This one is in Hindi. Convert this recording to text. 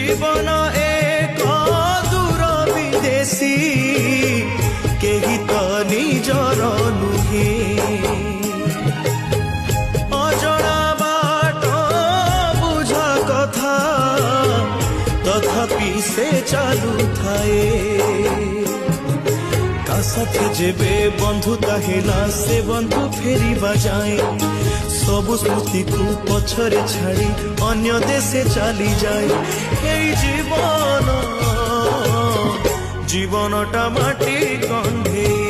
जीवन एक दूर विदेशी केही तो निजर नुहे अजणा बाट बुझ कथा तथापि से चालू थाए का साथे जेबे बंधुता हेला से बंधु फेरी बजाए सब स्मृति को पछरे छाड़ी अन्य देशे चली जाए जीवन जीवनटा माटी गंधे।